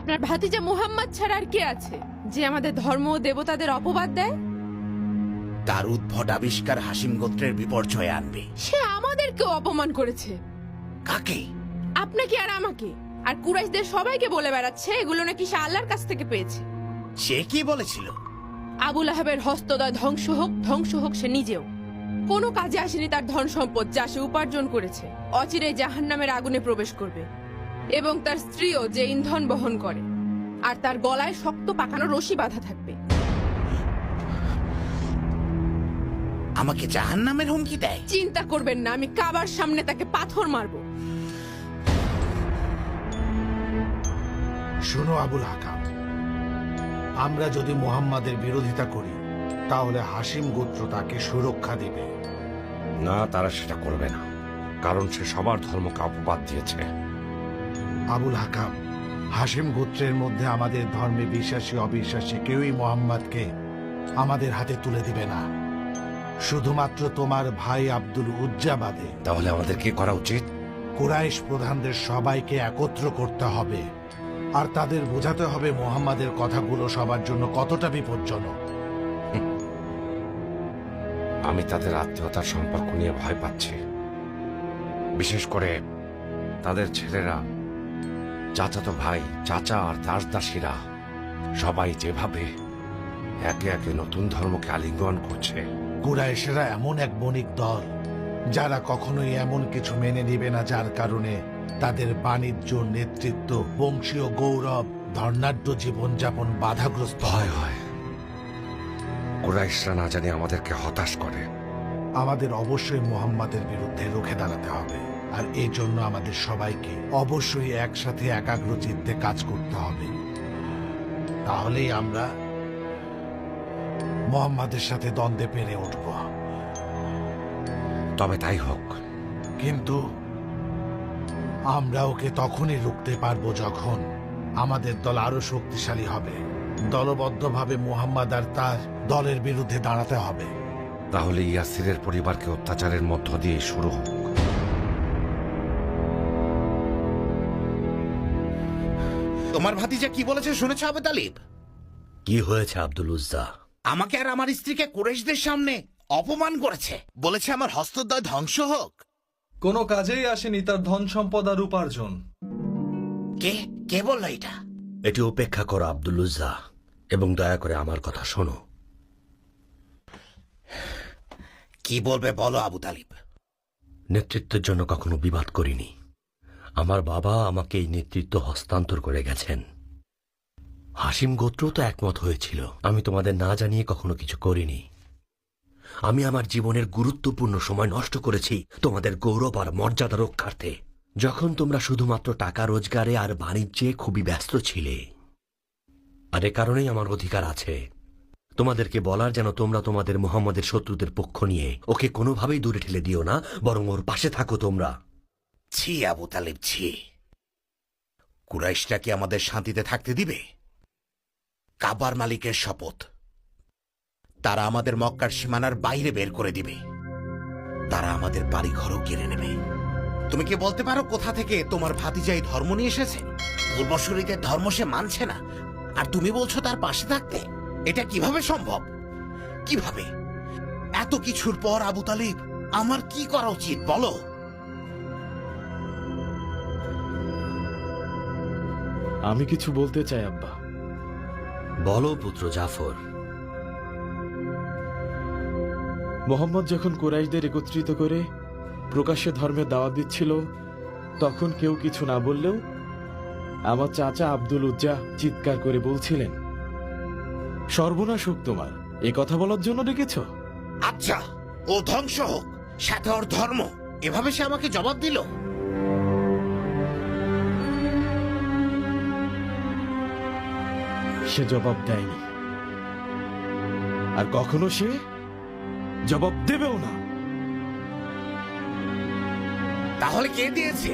আপনার ভাতিজা মুহাম্মদ ছাড়া আর কে আছে যে আমাদের ধর্ম ও দেবতাদের অপবাদ দেয়? তার উদ্ভট আবিষ্কার হাসিম গোত্রের বিপর্যয় আনবে। সে আমাদেরকেও অপমান করেছে। কাকে? আপনাকে আর আমাকে আর কুরাইশদের সবাইকে বলে বেড়াচ্ছে এগুলো নাকি সে আল্লাহর কাছ থেকে পেয়েছে। সে কি বলেছিল? আবুল আহাবের হস্তদয় ধ্বংস হোক সে নিজেও। কোনো কাজে আসেনি তার ধন সম্পদ যা সে উপার্জন করেছে। অচিরে জাহান্নামের আগুনে প্রবেশ করবে এবং তার স্ত্রীও যে ইন্ধন বহন করে, আর তার গলায় শক্ত পাকানো রশি বাঁধা থাকবে। আমাকে জাহান্নামের হুমকি দেয়? চিন্তা করবেন না, আমি কাবার সামনে তাকে পাথর মারবো। শোনো আবুল হাকাম, আমরা যদি মুহাম্মাদের বিরোধিতা করি তাহলে হাসিম গোত্র তাকে সুরক্ষা দিবে না, তারা সেটা করবে না, কারণ সে সবার ধর্মকে অপবাদ দিয়েছে। আবুল হাকাম, হাসিম গোত্রের মধ্যে আমাদের ধর্মে বিশ্বাসী অবিশ্বাসী কেউই মুহাম্মাদকে আমাদের হাতে তুলে দিবে না, শুধুমাত্র তোমার ভাই আব্দুল উজ্জা বাদে। তাহলে আমাদের কি করা উচিত? কুরাইশ প্রধানদের সবাইকে একত্র করতে হবে আর তাদের বোঝাতে হবে মুহাম্মাদের কথাগুলো সবার জন্য কতটা বিপজ্জনক। আমি তাদের আত্মীয়তার সম্পর্ক নিয়ে ভয় পাচ্ছি, বিশেষ করে তাদের ছেলেরা, চাচাতো ভাই, চাচা আর দাসদাসীরা সবাই যেভাবে একে একে নতুন ধর্মকে আলিঙ্গন করছে। কুরাইশেরা এমন এক বণিক দল যারা কখনোই এমন কিছু মেনে নিবে না যার কারণে তাদের বাণিজ্য, নেতৃত্ব, বংশীয় গৌরব, ধর্নাঢ্য জীবনযাপন বাধাগ্রস্ত ভয় হয় কুরাইশরা না জানি আমাদেরকে হতাশ করে। আমাদের অবশ্যই মুহাম্মাদের বিরুদ্ধে রুখে দাঁড়াতে হবে, আর এই জন্য আমাদের সবাইকে অবশ্যই একসাথে একাগ্র চিত্তে কাজ করতে হবে। তাহলেই আমরা মুহাম্মাদের সাথে দ্বন্দ্বে পেরে উঠব। তবে তাই হোক, কিন্তু আমরা ওকে তখনই রুখতে পারবো যখন আমাদের দল আরো শক্তিশালী হবে। দলবদ্ধভাবে মুহাম্মাদ আর তার দলের বিরুদ্ধে দাঁড়াতে হবে। তাহলে ইয়াসিরের পরিবারকে অত্যাচারের মধ্য দিয়ে শুরু হোক। তোমার ভাতিজা কি বলেছে শুনেছ আবু তালিব? কি হয়েছে আব্দুল উজ্জা? আমাকে আর আমার স্ত্রীকে কুরাইশদের সামনে অপমান করেছে, বলেছে আমার হস্তদ্বয় ধ্বংস হোক। কোনো কাজেই আসেনি তার ধন সম্পদ আর উপার্জন। কে কে বললো এটা? এটি উপেক্ষা করো আব্দুল উজ্জা, এবং দয়া করে আমার কথা শোনো। কি বলবে বলো আবু তালিব। নেতৃত্বের জন্য কখনো বিবাদ করিনি। আমার বাবা আমাকে এই নেতৃত্ব হস্তান্তর করে গেছেন। হাসিম গোত্র তো একমত হয়েছিল। আমি তোমাদের না জানিয়ে কখনো কিছু করিনি। আমি আমার জীবনের গুরুত্বপূর্ণ সময় নষ্ট করেছি তোমাদের গৌরব আর মর্যাদা রক্ষার্থে, যখন তোমরা শুধুমাত্র টাকা রোজগারে আর বাণিজ্যে খুবই ব্যস্ত ছিলে। আর এ কারণেই আমার অধিকার আছে তোমাদেরকে বলার, যেন তোমরা তোমাদের মুহাম্মাদের শত্রুদের পক্ষ নিয়ে ওকে কোনোভাবেই দূরে ঠেলে দিও না, বরং ওর পাশে থাকো তোমরা। ছি আবু তালিব, ছি। কুরাইশটা কি আমাদের শান্তিতে থাকতে দিবে? কাবার মালিকের শপথ, তারা আমাদের মক্কার সীমানার বাইরে বের করে দিবে। তারা আমাদের বাড়িঘরও কেড়ে নেবে। তুমি কি বলতে পারো কোথা থেকে তোমার ভাতিজা এই ধর্ম নিয়ে এসেছে? পূর্বসূরীদের ধর্ম সে মানছে না, আর তুমি বলছো তার পাশে থাকতে? এটা কিভাবে সম্ভব? কিভাবে? এত কিছুর পর আবু তালিব, আমার কি করা উচিত বলো? আমি কিছু বলতে চাই আব্বা। বলো পুত্র জাফর। মোহাম্মদ যখন কুরাইশদের একত্রিত করে প্রকাশ্যে ধর্মের দাওয়াত দিচ্ছিল, তখন কেউ কিছু না বললেও আমার চাচা আব্দুল উজ্জা চিৎকার করে বলছিলেন, সর্বনাশ হোক তোমার, এ কথা বলার জন্য ডেকেছ? আচ্ছা, ও ধ্বংস হোক, সাথে ওর ধর্ম। এভাবে সে আমাকে জবাব দিল। সে জবাব দেয়নি, আর কখনো সে জবাব দেবেও না। তাহলে কে দিয়েছে?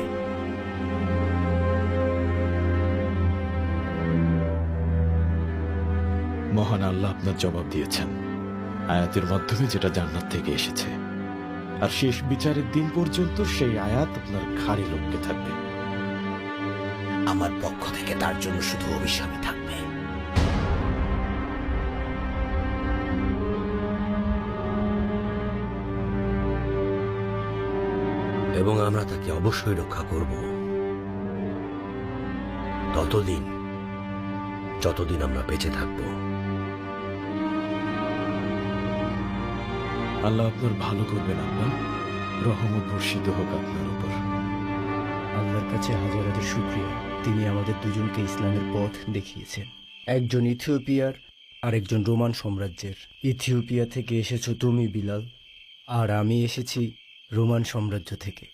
মহান আল্লাহ আপনার জবাব দিয়েছেন আয়াতের মাধ্যমে, যেটা জান্নাত থেকে এসেছে, আর শেষ বিচারের দিন পর্যন্ত সেই আয়াত আপনার ঘাড়ে লটকে থাকবে। আমার পক্ষ থেকে তার জন্য শুধু অভিশাপই থাকবে। এবং আমরা তাকে অবশ্যই রক্ষা করব, ততদিন যতদিন আমরা বেঁচে থাকব। আল্লাহ আপনার ভালো করবেন আব্বা, রহমত বর্ষিত হোক আপনার উপর। আল্লাহর কাছে হাজার হাজার শুকরিয়া, তিনি আমাদের দুজনকে ইসলামের পথ দেখিয়েছেন। একজন ইথিওপিয়ার আর একজন রোমান সাম্রাজ্যের। ইথিওপিয়া থেকে এসেছো তুমি বিলাল, আর আমি এসেছি রোমান সাম্রাজ্য থেকে।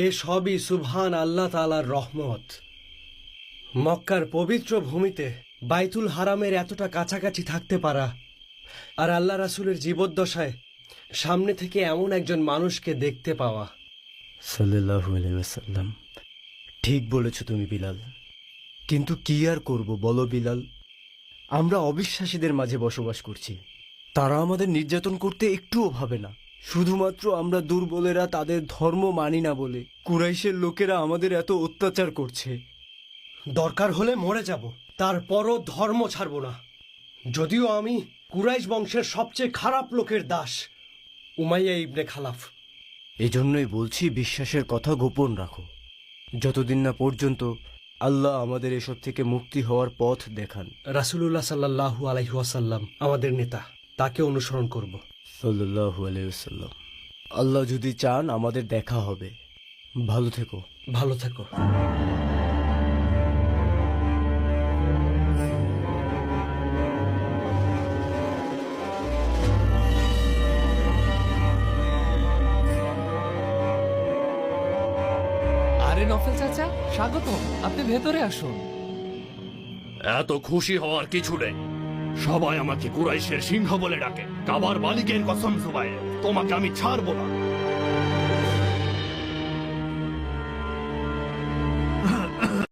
এ সবই সুবহান আল্লাহ তাআলার রহমত। মক্কার পবিত্র ভূমিতে বাইতুল হারামের এতটা কাছাকাছি থাকতে পারা, আর আল্লাহ রাসূলের জীবদ্দশায় সামনে থেকে এমন একজন মানুষকে দেখতে পাওয়া। সাল্লাল্লাহু আলাইহি ওয়াসাল্লাম, ঠিক বলেছ তুমি বিলাল। কিন্তু কি আর করব বলো বিলাল, আমরা অবিশ্বাসীদের মাঝে বসবাস করছি। তারা আমাদের নির্যাতন করতে একটুও ভাবে না। শুধুমাত্র আমরা দুর্বলেরা তাদের ধর্ম মানি না বলে কুরাইশের লোকেরা আমাদের এত অত্যাচার করছে। দরকার হলে মরে যাব, তারপরও ধর্ম ছাড়ব না। যদিও আমি কুরাইশ বংশের সবচেয়ে খারাপ লোকের দাস, উমাইয়া ইবনে খালাফ। এজন্যই বলছি, বিশ্বাসের কথা গোপন রাখো, যতদিন না পর্যন্ত আল্লাহ আমাদের এসব থেকে মুক্তি হওয়ার পথ দেখান। রাসূলুল্লাহ সাল্লাল্লাহু আলাইহি ওয়াসাল্লাম আমাদের নেতা, তাকে অনুসরণ করব। সাল্লাল্লাহু আলাইহি ওয়াসাল্লাম। আল্লাহ যদি চান আমাদের দেখা হবে। ভালো থেকো। ভালো থেকো। আরে নফেল চাচা, স্বাগত, আপনি ভেতরে আসুন। এত খুশি হওয়ার কিছু নেই। সবাই আমাকে কুরাইশের সিংহ বলে ডাকে। কাবার মালিকের কসম জুবাইর, তোমাকে আমি ছাড়বো না।